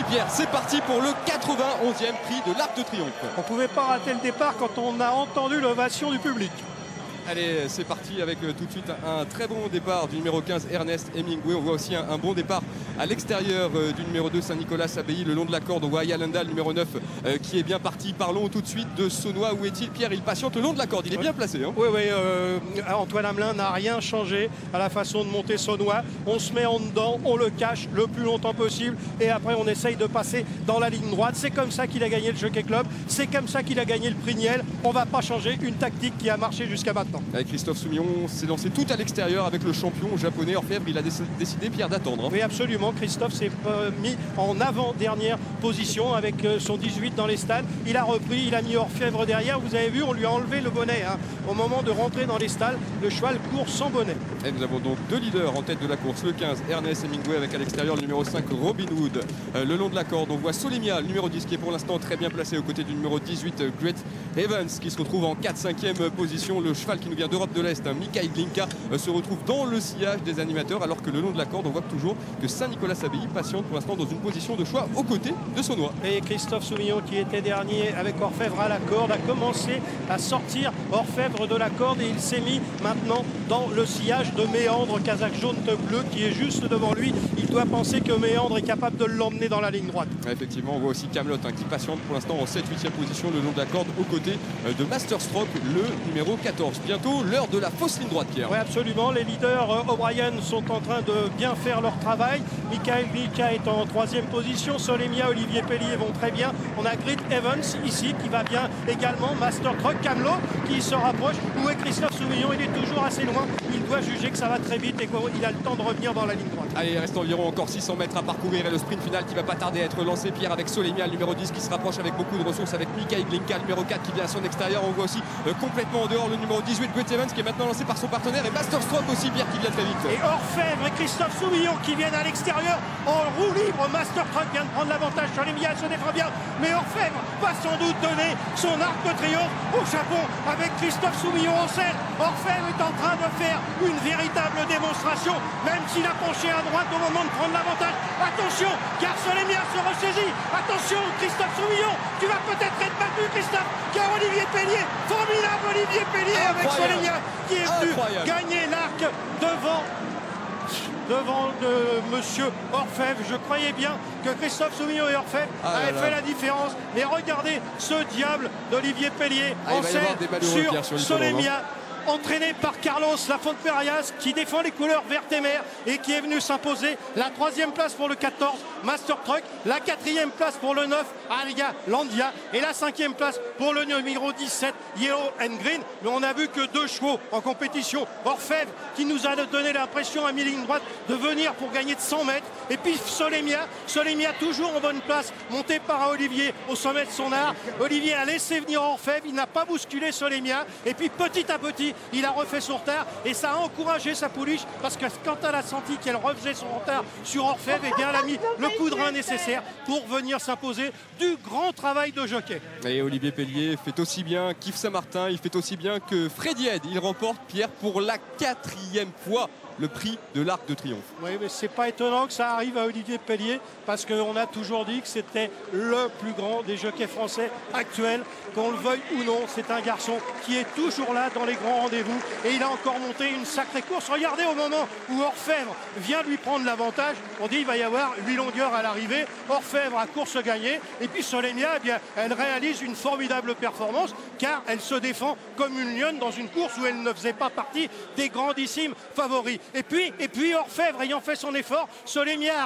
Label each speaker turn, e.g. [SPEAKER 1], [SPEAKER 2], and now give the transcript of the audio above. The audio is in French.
[SPEAKER 1] Pierre, c'est parti pour le 91e prix de l'Arc de Triomphe.
[SPEAKER 2] On ne pouvait pas rater le départ quand on a entendu l'ovation du public.
[SPEAKER 1] Allez, c'est parti avec tout de suite un très bon départ du numéro 15 Ernest Hemingway. On voit aussi un bon départ à l'extérieur du numéro 2 Saint-Nicolas-Abbaye le long de la corde. On voit Ayalanda, le numéro 9 qui est bien parti. Parlons tout de suite de Saunois. Où est-il, Pierre? Il patiente le long de la corde, il est bien placé. Hein.
[SPEAKER 2] Oui, Antoine Hamelin n'a rien changé à la façon de monter Saunois. On se met en dedans, on le cache le plus longtemps possible et après on essaye de passer dans la ligne droite. C'est comme ça qu'il a gagné le Jockey Club, c'est comme ça qu'il a gagné le prix Niel. On ne va pas changer une tactique qui a marché jusqu'à maintenant.
[SPEAKER 1] Avec Christophe Soumillon s'est lancé tout à l'extérieur avec le champion japonais Orfèvre. Il a décidé, Pierre, d'attendre. Hein.
[SPEAKER 2] Oui, absolument. Christophe s'est mis en avant-dernière position avec son 18 dans les stalles. Il a repris, il a mis Orfèvre derrière. Vous avez vu, on lui a enlevé le bonnet. Hein. Au moment de rentrer dans les stalles, le cheval court sans bonnet.
[SPEAKER 1] Et nous avons donc deux leaders en tête de la course. Le 15, Ernest Hemingway, avec à l'extérieur le numéro 5, Robin Hood. Le long de la corde, on voit Solemia, le numéro 10, qui est pour l'instant très bien placé aux côtés du numéro 18, Great Evans, qui se retrouve en 4-5e position. Le cheval qui nous vient d'Europe de l'Est, Mikhail Glinka, se retrouve dans le sillage des animateurs, alors que le long de la corde, on voit toujours que Saint-Nicolas-Abbaye patiente pour l'instant dans une position de choix aux côtés de Saunois.
[SPEAKER 2] Et Christophe Soumillon, qui était dernier avec Orfèvre à la corde, a commencé à sortir Orfèvre de la corde et il s'est mis maintenant dans le sillage de Méandre, Kazakh jaune bleu, qui est juste devant lui. Il doit penser que Méandre est capable de l'emmener dans la ligne droite.
[SPEAKER 1] Effectivement, on voit aussi Camelot qui patiente pour l'instant en 7-8e position le long de la corde aux côtés de Masterstroke, le numéro 14. Bientôt l'heure de la fausse ligne droite, Pierre.
[SPEAKER 2] Oui, absolument. Les leaders O'Brien sont en train de bien faire leur travail. Michael Glinka est en 3e position. Solemia, Olivier Pellier vont très bien. On a Great Evans ici qui va bien également. Mastertruck, Camelot qui se rapproche. Où est Christophe Soumillon? Il est toujours assez loin. Il doit juger que ça va très vite et qu'il a le temps de revenir dans la ligne droite.
[SPEAKER 1] Allez, il reste environ encore 600 mètres à parcourir et le sprint final qui va pas tarder à être lancé, Pierre, avec Solemia, le numéro 10 qui se rapproche avec beaucoup de ressources, avec Michael Glinka, le numéro 4 qui vient à son extérieur. On voit aussi complètement en dehors le numéro 18, Great Evans, qui est maintenant lancé par son partenaire, et Masterstroke aussi, Pierre, qui vient très vite.
[SPEAKER 2] Et Orfèvre et Christophe Soumillon qui viennent à l'extérieur en roue libre. Mastertruck vient de prendre l'avantage sur les Solemia, elle se défend bien, mais Orfèvre va sans doute donner son arc de triomphe au Japon avec Christophe Soumillon en selle. Orfèvre est en train de faire une véritable démonstration, même s'il a penché à droite au moment de prendre l'avantage. Attention, car Solemia se ressaisit. Attention, Christophe Soumillon, tu vas peut-être être battu, Christophe, car Olivier Pellier, formidable Olivier Pellier avec Solemia qui est venu gagner l'arc devant monsieur Orfèvre. Je croyais bien que Christophe Soumillon et Orfèvre avaient fait la différence. Mais regardez ce diable d'Olivier Pellier en selle sur Solemia, entraîné par Carlos Lafontperias, qui défend les couleurs vertes et mer et qui est venu s'imposer. La 3e place pour le 14 Mastertruck, la 4e place pour le 9 Ariga Landia et la 5e place pour le numéro 17 Yellow and Green. Mais on a vu que 2 chevaux en compétition. Orfèvre qui nous a donné l'impression à mi-ligne droite de venir pour gagner de 100 mètres. Et puis Solemia toujours en bonne place, monté par Olivier au sommet de son art. Olivier a laissé venir Orfèvre, il n'a pas bousculé Solemia. Et puis petit à petit, il a refait son retard et ça a encouragé sa pouliche, parce que quand elle a senti qu'elle refaisait son retard sur Orfèvre, et bien elle a mis le coup de rein nécessaire pour venir s'imposer. Du grand travail de jockey.
[SPEAKER 1] Et Olivier Pellier fait aussi bien qu'Yves Saint-Martin, il fait aussi bien que Freddy Head. Il remporte, Pierre, pour la 4e fois le prix de l'Arc de Triomphe.
[SPEAKER 2] Oui, mais c'est pas étonnant que ça arrive à Olivier Pellier, parce qu'on a toujours dit que c'était le plus grand des jockeys français actuels. Qu'on le veuille ou non, c'est un garçon qui est toujours là dans les grands rendez-vous et il a encore monté une sacrée course. Regardez, au moment où Orfèvre vient lui prendre l'avantage, on dit il va y avoir 8 longueurs à l'arrivée. Orfèvre a course gagnée et puis Solemia, eh bien, elle réalise une formidable performance car elle se défend comme une lionne dans une course où elle ne faisait pas partie des grandissimes favoris. Et puis Orfèvre ayant fait son effort, Solemia a